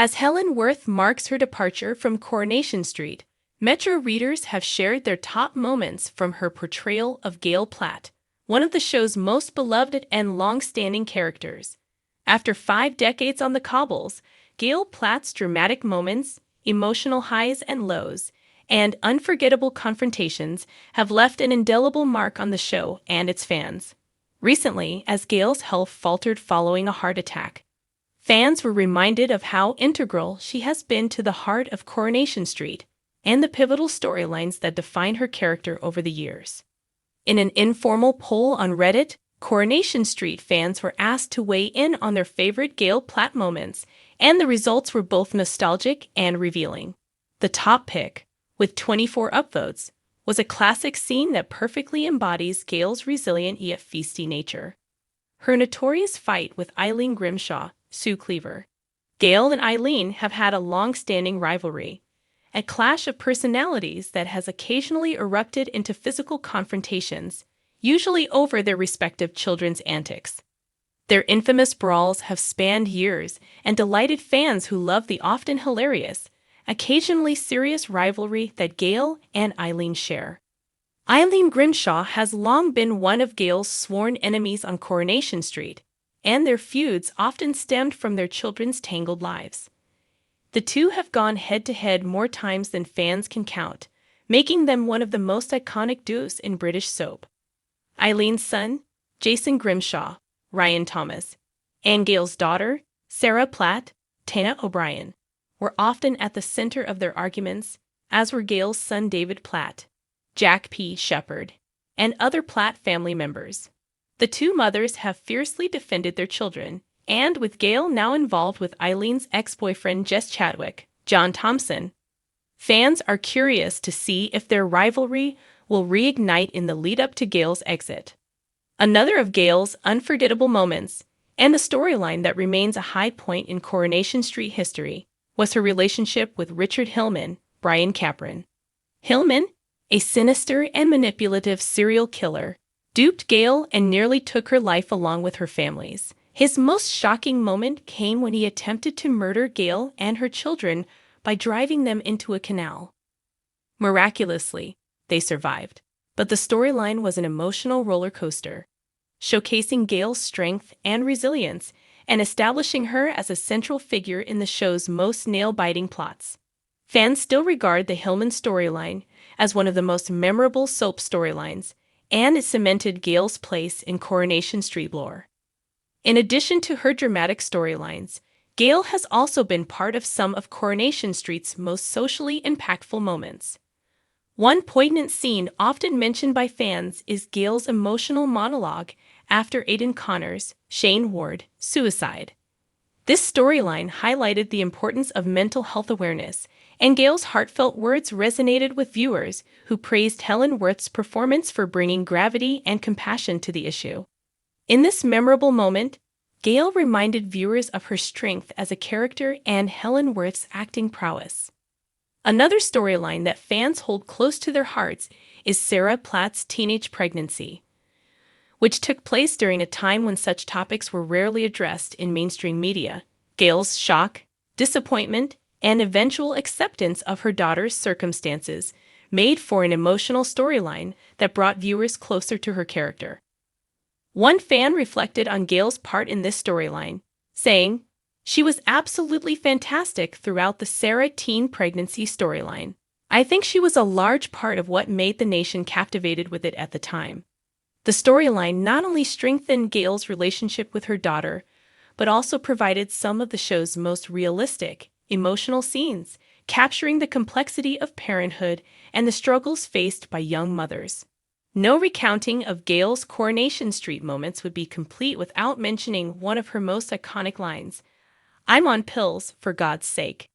As Helen Worth marks her departure from Coronation Street, Metro readers have shared their top moments from her portrayal of Gail Platt, one of the show's most beloved and long-standing characters. After 5 decades on the cobbles, Gail Platt's dramatic moments, emotional highs and lows, and unforgettable confrontations have left an indelible mark on the show and its fans. Recently, as Gail's health faltered following a heart attack, fans were reminded of how integral she has been to the heart of Coronation Street and the pivotal storylines that define her character over the years. In an informal poll on Reddit, Coronation Street fans were asked to weigh in on their favorite Gail Platt moments, and the results were both nostalgic and revealing. The top pick, with 24 upvotes, was a classic scene that perfectly embodies Gail's resilient yet feisty nature. Her notorious fight with Eileen Grimshaw, Sue Cleaver. Gail and Eileen have had a long-standing rivalry, a clash of personalities that has occasionally erupted into physical confrontations, usually over their respective children's antics. Their infamous brawls have spanned years and delighted fans who love the often hilarious, occasionally serious rivalry that Gail and Eileen share. Eileen Grimshaw has long been one of Gail's sworn enemies on Coronation Street, and their feuds often stemmed from their children's tangled lives. The two have gone head-to-head more times than fans can count, making them one of the most iconic duos in British soap. Eileen's son, Jason Grimshaw, Ryan Thomas, and Gail's daughter, Sarah Platt, Tana O'Brien, were often at the center of their arguments, as were Gail's son David Platt, Jack P. Shepherd, and other Platt family members. The two mothers have fiercely defended their children, and with Gail now involved with Eileen's ex-boyfriend Jess Chadwick, John Thompson, fans are curious to see if their rivalry will reignite in the lead-up to Gail's exit. Another of Gail's unforgettable moments, and a storyline that remains a high point in Coronation Street history, was her relationship with Richard Hillman, Brian Capron. Hillman, a sinister and manipulative serial killer, duped Gail and nearly took her life along with her family's. His most shocking moment came when he attempted to murder Gail and her children by driving them into a canal. Miraculously, they survived, but the storyline was an emotional roller coaster, showcasing Gail's strength and resilience and establishing her as a central figure in the show's most nail-biting plots. Fans still regard the Hillman storyline as one of the most memorable soap storylines, and it cemented Gail's place in Coronation Street lore. In addition to her dramatic storylines, Gail has also been part of some of Coronation Street's most socially impactful moments. One poignant scene often mentioned by fans is Gail's emotional monologue after Aidan Connor's, Shane Ward, suicide. This storyline highlighted the importance of mental health awareness, and Gail's heartfelt words resonated with viewers who praised Helen Worth's performance for bringing gravity and compassion to the issue. In this memorable moment, Gail reminded viewers of her strength as a character and Helen Worth's acting prowess. Another storyline that fans hold close to their hearts is Sarah Platt's teenage pregnancy, which took place during a time when such topics were rarely addressed in mainstream media. Gail's shock, disappointment, and eventual acceptance of her daughter's circumstances made for an emotional storyline that brought viewers closer to her character. One fan reflected on Gail's part in this storyline, saying, "She was absolutely fantastic throughout the Sarah teen pregnancy storyline. I think she was a large part of what made the nation captivated with it at the time." The storyline not only strengthened Gail's relationship with her daughter, but also provided some of the show's most realistic, emotional scenes, capturing the complexity of parenthood and the struggles faced by young mothers. No recounting of Gail's Coronation Street moments would be complete without mentioning one of her most iconic lines, "I'm on pills, for God's sake."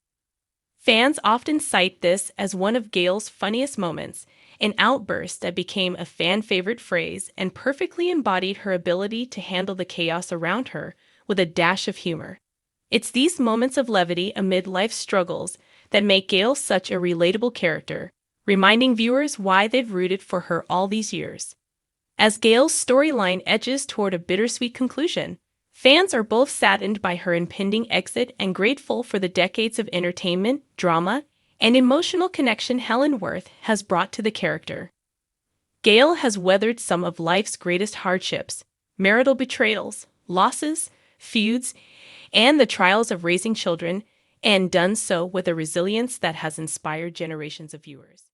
Fans often cite this as one of Gail's funniest moments, an outburst that became a fan-favorite phrase and perfectly embodied her ability to handle the chaos around her with a dash of humor. It's these moments of levity amid life's struggles that make Gail such a relatable character, reminding viewers why they've rooted for her all these years. As Gail's storyline edges toward a bittersweet conclusion, Fans are both saddened by her impending exit and grateful for the decades of entertainment, drama, and emotional connection Helen Worth has brought to the character. Gail has weathered some of life's greatest hardships, marital betrayals, losses, feuds, and the trials of raising children, and done so with a resilience that has inspired generations of viewers.